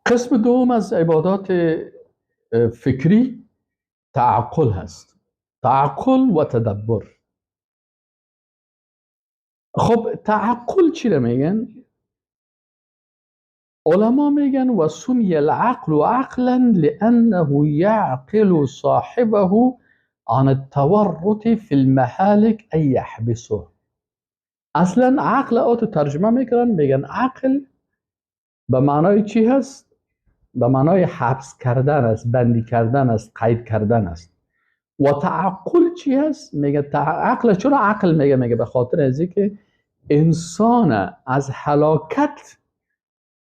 قسم دوم از عبادات فکری تعقل هست. تعقل و تدبر. خب تعقل چی رو میگن؟ علما میگن و سمی العقل عقلا لانه یعقل صاحبه عن التورط في المهالك ان يحبسه. اصلا عقل تو ترجمه میکنن، میگن عقل به معنای چی هست؟ به معنای حبس کردن است، بندی کردن است، قید کردن است. و تعقل چی هست؟ میگه عقل. چرا عقل میگه به خاطر از اینکه انسان از هلاکت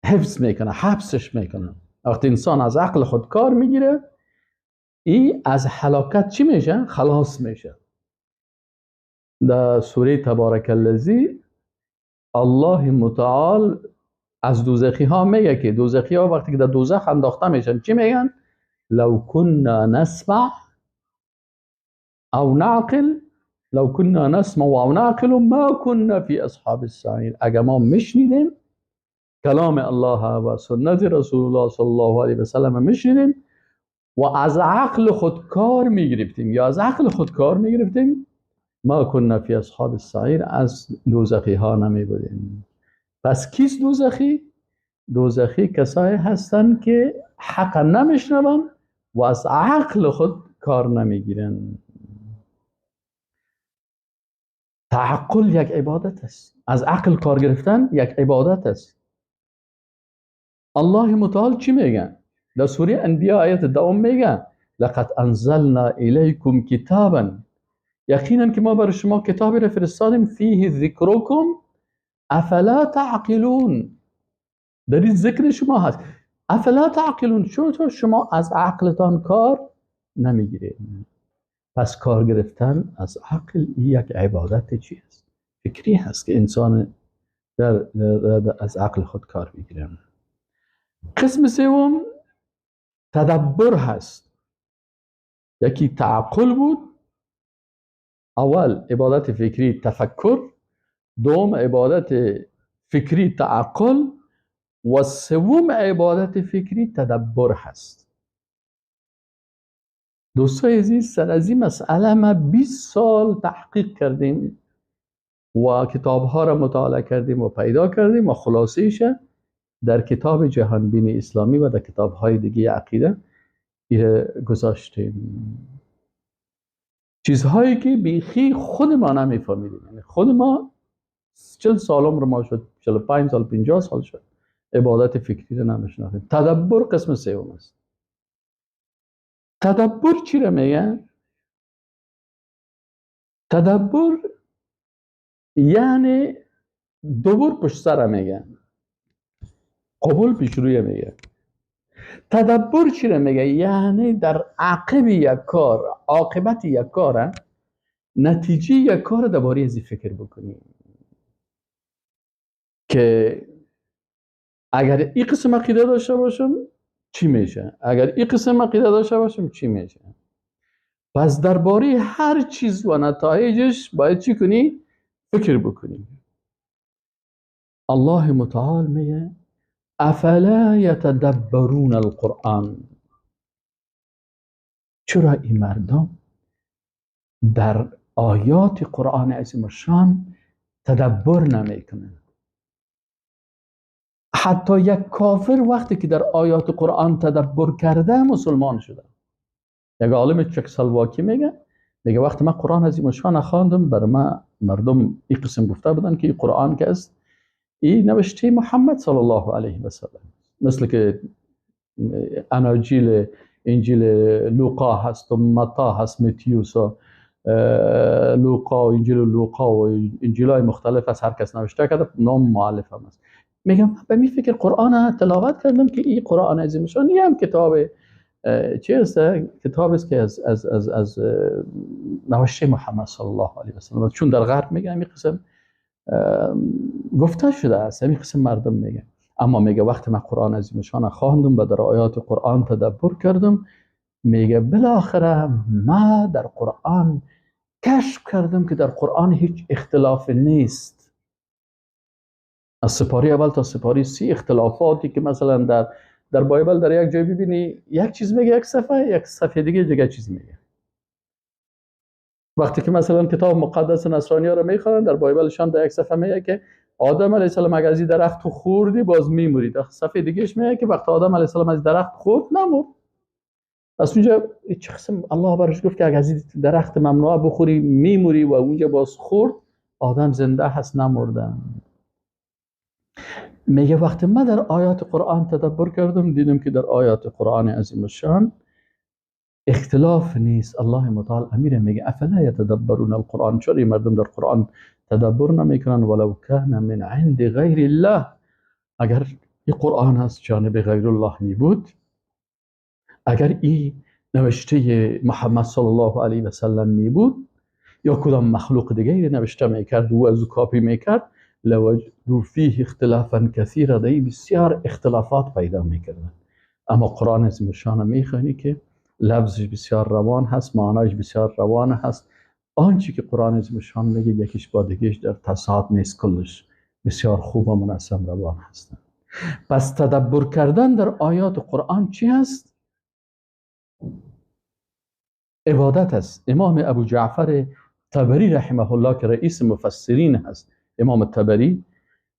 حفظ میکنه، حبسش میکنه. وقتی انسان از عقل خود کار میگیره، این از هلاکت چی میشه؟ خلاص میشه. در سوره تبارک الذی الله متعال از دوزخی ها میگه که دوزخی ها وقتی که در دوزخ انداخته میشن چی میگن؟ لو كنا نسمع او نعقل لو كنا نسمع او نعقل ما كنا في اصحاب السعیر. اگر ما میشنیدیم کلام الله و سنت رسول الله صلی الله علیه و سلم میشنیدیم و از عقل خود کار میگرفتیم یا از عقل خود کار میگرفتیم، ما كنا في اصحاب السعیر، از دوزخی ها نمی بودیم. پس کیست دوزخی؟ دوزخی کسایی هستند که حق نمیشنون و از عقل خود کار نمیگیرن. تعقل یک عبادت است. از عقل کار گرفتن یک عبادت است. الله متعال چی میگه؟ در سوره انبیاء آیت دوم میگه لقد انزلنا الیکم کتابا، یقینا که ما برای شما کتابی را فرستادیم فیه ذکرکم افلا تعقلون، در این ذکر شما هست. افلا تعقلون، چطور شما از عقلتان کار نمیگیرید؟ پس کار گرفتن از عقل یک عبادت چی است؟ فکری هست که انسان در از عقل خود کار میگیره. قسم سوم تدبر هست. یکی تعقل بود، اول عبادت فکری تفکر، دوم عبادت فکری تعقل و سوم عبادت فکری تدبر هست. دوستای عزیز، سر از این مسئله ما 20 سال تحقیق کردیم و کتابها را مطالعه کردیم و پیدا کردیم و خلاصیش در کتاب جهانبین اسلامی و در کتابهای دیگه عقیده گذاشتیم. چیزهایی که بیخی خود ما نمیفهمیدیم. یعنی خود ما 40 سال عمر ما شد، 45 سال 50 سال شد عبادت فکری رو نمیشناختیم. تدبر قسم سوم است. تدبر چی رو میگه؟ تدبر یعنی دوبار پشت سر میگه، قبول پیش روی میگه. تدبر چی رو میگه؟ یعنی در عاقب یک کار، عاقبت یک کار، نتیجه یک کار درباره ازی فکر بکنی که اگر این قسم عقیده داشته باشم چی میشه، اگر این قسم عقیده داشته باشم چی میشه. پس درباره هر چیز و نتایجش باید چی کنی؟ فکر بکنی. الله متعال میگه افلا یتدبرون القرآن، چرا این مردم در آیات قرآن عظیم الشان تدبر نمیکنن؟ حتی یک کافر وقتی که در آیات قرآن تدبر کرده مسلمان شده. یک عالم چکسلواکی میگه وقتی من قرآن عظیم الشان خواندم، بر ما مردم این قسم گفته بودن که این قرآن که است این نوشته محمد صلی الله علیه و سلم، مثل که انجیل لوقا هست و متی هست، متیوس و لوقا و انجیل لوقا و انجیلای مختلف از هر کس نوشته کرده، نام مؤلف هم است. میگم به می فکر قرآن تلاوت کردم که این قرآن عظیم الشان این هم کتاب چی است؟ کتاب است که از نوشته محمد صلی الله علیه و سلم، چون در غرب میگم این قسم گفته شده است، همین قسم مردم میگن. اما میگه وقتی من قرآن عظیم الشان خواندم و در آیات قرآن تدبر کردم، میگه بالاخره ما در قرآن کشف کردم که در قرآن هیچ اختلاف نیست. از سپاره اول تا سپاره 30 اختلافاتی که مثلا در در بایبل در یک جای ببینی یک چیز میگه یک صفحه دیگه چیز میگه. وقتی که مثلا کتاب مقدس نصرانی ها رو میخوان در بایبلشان در یک صفحه میگه که آدم علیه السلام اگر از درخت خوردی باز میموری. در صفحه دیگهش میگه که وقتی آدم علیه السلام از درخت خورد نمرد. پس اونجا چه قسم الله برش گفت که اگر از درخت ممنوعه بخوری میموری و اونجا باز خورد آدم زنده هست نمرده. میگه وقتی من در آیات قرآن تدبر کردم دیدم که در آیات قرآن عظیم الشان اختلاف نیست. الله متعال امیر میگه افلا یتدبرون القرآن، چرا مردم در قرآن تدبر نمیکنن؟ ولو کان من عند غیر الله، اگر این قرآن هست جانب غیر الله می بود، اگر این نوشته محمد صلی الله علیه و سلم می بود یا کدام مخلوق دیگری نوشته میکرد و از کاپی میکرد لوجدوا فیه اختلافا کثیرا، بسیار اختلافات پیدا میکردن. اما قرآن عظیم الشان میخوانی که لفظش بسیار روان هست، معنایش بسیار روان هست. آنچه که قرآن عظیم الشان میگه یکیش با دیگهش در تضاد نیست، کلش بسیار خوب و منظم روان هستند. پس تدبر کردن در آیات قرآن چی هست؟ عبادت است. امام ابو جعفر طبری رحمه الله که رئیس مفسرین هست، امام طبری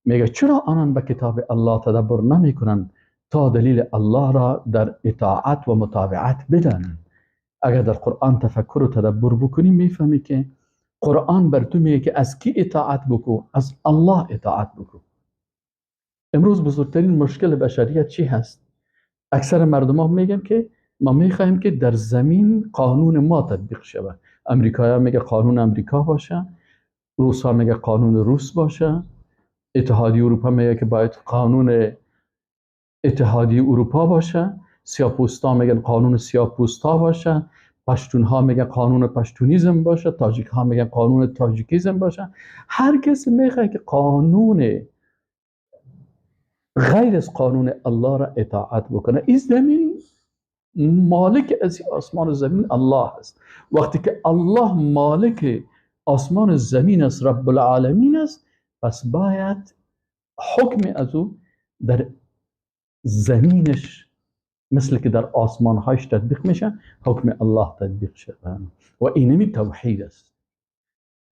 میگه چرا آنان به کتاب الله تدبر نمی کنند تا دلیل الله را در اطاعت و متابعت بدانند؟ اگر در قرآن تفکر و تدبر بکنی میفهمی که قرآن بر تو میگه که از کی اطاعت بکو؟ از الله اطاعت بکو. امروز بزرگترین مشکل بشریت چی هست؟ اکثر مردم ها میگن که ما میخوایم که در زمین قانون ما تطبیق شود. امریکایی میگه قانون امریکا باشه، روس ها میگه قانون روس باشه، اتحادیه اروپا میگه که باید قانون اتحادیه اروپا باشه، سیاه‌پوستا میگن قانون سیاه‌پوستا باشه، پشتون ها میگن قانون پشتونیزم باشه، تاجیک ها میگن قانون تاجیکیزم باشه. هر کسی میخواد که قانون غیر از قانون الله را اطاعت بکنه. این زمین مالک از آسمان و زمین الله است. وقتی که الله مالک آسمان و زمین است، رب العالمین است، پس باید حکم از او در زمینش مثل که در آسمانهایش تطبیق میشه حکم الله تطبیق شده و اینمی توحید است.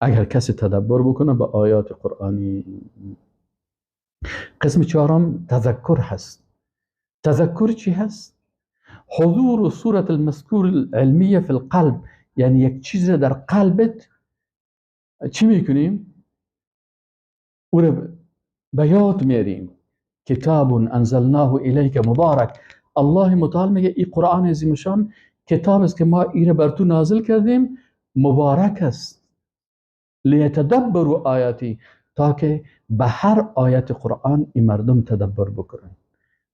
اگر کسی تدبر بکنه به آیات قرآنی. قسم چهارم تذکر هست. تذکر چی هست؟ حضور صورت المذکور العلمیه فی القلب، یعنی یک چیز در قلبت چی میکنیم؟ او رو به یاد میاریم. کتاب انزلناه الیک مبارک، الله متعال میگه این قرآن عظیم شان کتاب است که ما این بر تو نازل کردیم، مبارک است. لیتدبروا آیاتی، تا که به هر آیت قرآن این مردم تدبر بکنن.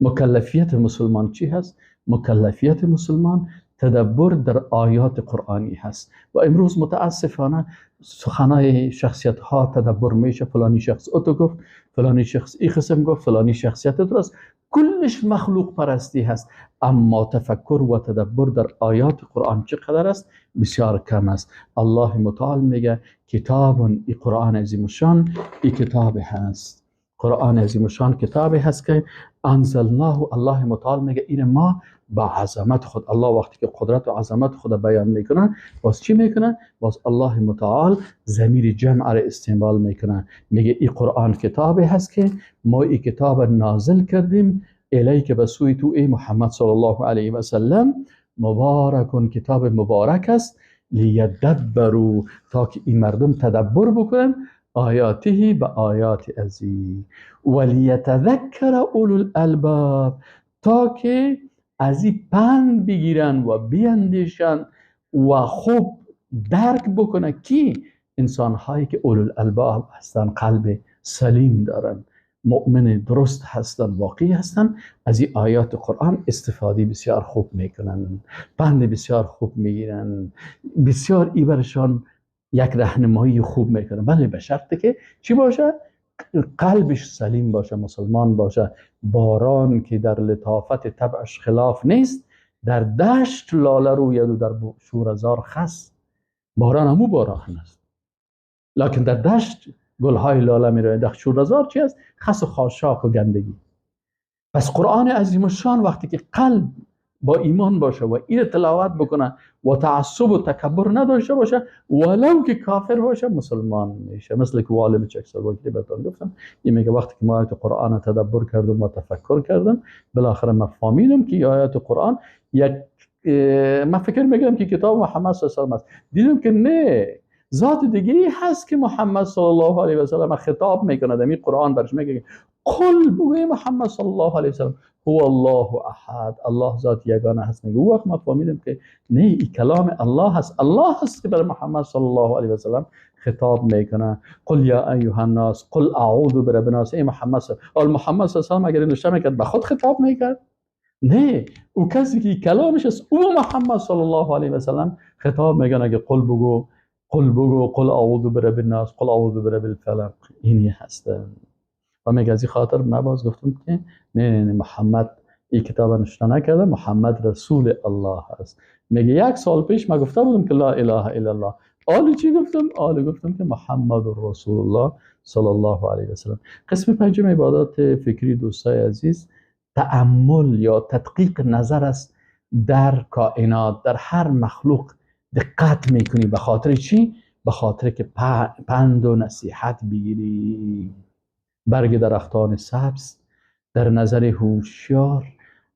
مکلفیت مسلمان چی هست؟ مکلفیت مسلمان تدبر در آیات قرآنی هست. و امروز متاسفانه سخنای شخصیت ها تدبر میشه، فلانی شخص اتو گفت، فلانی شخص ای قسم گفت، فلانی شخصیت درست، کلش مخلوق پرستی هست. اما تفکر و تدبر در آیات قرآن چقدر است؟ بسیار کم است. الله متعال میگه کتاب، ای قرآن عظیم الشان ای کتاب هست. قرآن عظیم الشان کتابی هست که انزلناه، الله متعال میگه این ما با عظمت خود، الله وقتی که قدرت و عظمت خود بیان میکنه باز چی میکنه؟ باز الله متعال ضمیر جمع را استعمال میکنه، میگه این قرآن کتابی هست که ما این کتاب نازل کردیم الیک، به سوی تو ای محمد صلی الله علیه و سلم، مبارکون، کتاب مبارک است، لیدبروا، تا که این مردم تدبر بکنن آیاته، به آیات ازی، ولیتذکر اولو الالباب، تا که از این پند بگیرن و بیندیشن و خوب درک بکنه کی؟ انسان هایی که اولو الالباب هستن، قلب سلیم دارن، مؤمن درست هستن، واقعی هستن، از این آیات قرآن استفاده بسیار خوب میکنن، پند بسیار خوب میگیرن، بسیار ای برشان یک راهنمایی خوب میکنه. بله به شرطی که چی باشه؟ قلبش سلیم باشه، مسلمان باشه. باران که در لطافت طبعش خلاف نیست، در دشت لاله روید و در شوره‌زار خس. باران همو باران است، لکن در دشت گلهای لاله میروید، در شوره‌زار چی است؟ خس و خاشاک و گندگی. پس قرآن عظیم الشان وقتی که قلب با ایمان باشه و این تلاوت بکنه و تعصب و تکبر نداشته باشه، ولو که کافر باشه مسلمان میشه. مثل که عالم چکسلواکی بهتون گفتم، این میگه وقتی که ما آیات قرآن تدبر کردم و تفکر کردم، بالاخره ما فهمیدم که آیات قرآن یک ما فکر میگم که کتاب محمد صلی الله علیه و آله است، دیدم که نه، ذات دیگه هست که محمد صلی الله علیه و سلم خطاب میکنه. در قرآن برش میگه قل بگوی محمد صلی الله علیه و سلم هو الله احد، الله ذات یگانه هست. میگه او وقت ما فهمیدیم که نه، این کلام الله هست، الله هست که بر محمد صلی الله علیه و سلم خطاب میکنه. قل یا ایها الناس قل اعوذ برب الناس. ای محمد صلی الله علیه و سلم اگر نوشته میکرد به خود خطاب میکرد؟ نه، او کسی که کلامش است او محمد صلی الله علیه و سلم خطاب میکنه که قل بگو، قل بگو، قل اعوذ برب الناس، قل اعوذ برب الفلق. اینی هست. و میگه از این خاطر ما باز گفتم که نه محمد این کتاب نشته نکرده، محمد رسول الله است. میگه 1 سال پیش ما گفته بودم که لا اله الا الله، آلی چی گفتم؟ آلی گفتم که محمد رسول الله صلی الله علیه و سلم. قسم پنجم عبادات فکری دوستای عزیز، تأمل یا تدقیق نظر است در کائنات، در هر مخلوق دقت میکنی. به خاطر چی؟ به خاطر که پند و نصیحت بگیری. برگ درختان سبز در نظر هوشیار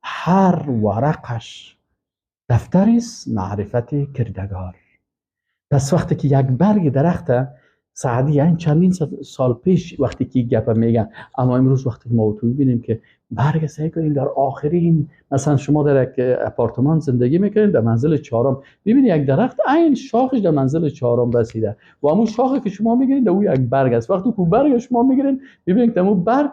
هر ورقش دفتری است معرفت کردگار. پس وقتی که یک برگ درخت سعدی، یعنی چندین سال پیش وقتی که گپ میگن، اما امروز وقتی ما تو ببینیم که برگ سعی کنیم در آخرین، مثلا شما در یک اپارتمان زندگی میکنید در منزل 4، ببینید یک درخت عین شاخش در منزل 4 رسیده و همون شاخی که شما میگیرید در او یک برگ است. وقتی که برگ شما میگیرید ببینید در اون برگ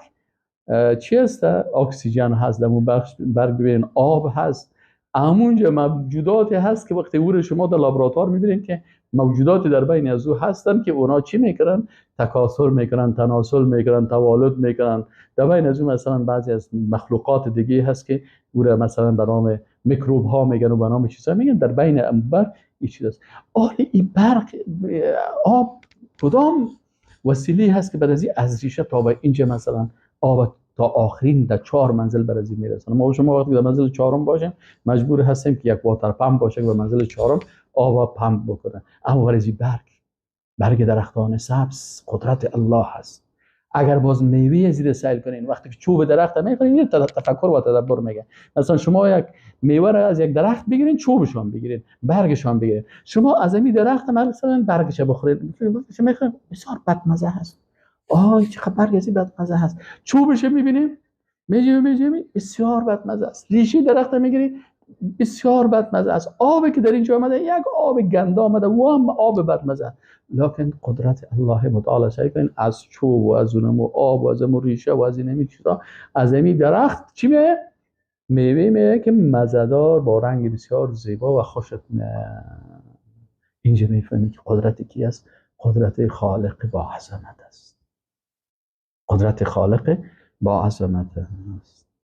چی هست؟ اکسیژن هست در اون برگ، ببینید آب هست، همونجا موجوداتی هست که وقتی او رو شما در لابراتوار میبینید که موجوداتی در بین از او هستن که اونا چی میکنن؟ تکاثر میکنن، تناسل میکنن، توالد میکنن. در بین از او مثلا بعضی از مخلوقات دیگه هست که او را مثلا به نام میکروب ها میگن و به نام چیزا میگن. در بین برگ این چیز است. این برگ آب کدام وسیله هست که برای از ریشه تا به اینجا مثلا آب تا آخرین در 4 منزل برای میرسن. ما شما وقتی در منزل 4 باشیم مجبور هستیم که یک واتر پمپ باشه که به منزل 4 آب پمپ بکنه. اما برای برگ درختان سبز قدرت الله هست. اگر باز میوه زیر سیل کنین، وقتی که چوب درخت میخورین، تفکر و تدبر میگه. مثلا شما یک میوه را از یک درخت بگیرین، چوبش هم بگیرین، برگش هم بگیرین. شما از این درخت مثلا برگش بخورید، میخورین بسیار بدمزه هست. چقدر برگ از این بدمزه هست. چوبش میبینیم میجیم بسیار بدمزه است. ریشه درخت میگیرید بسیار بدمزه است. آبی که در اینجا آمده یک آب گنده آمده و هم آب بدمزه. لکن قدرت الله متعال سعی کنین از چوب و از اونم و آب و از اون ریشه و از این چیزا، از این درخت چی میه؟ میوه میه که مزه‌دار با رنگ بسیار زیبا و خوشت میه. اینجا میفهمید که قدرت کی است؟ قدرت خالق با عظمت است. قدرت خالق با عظمت است.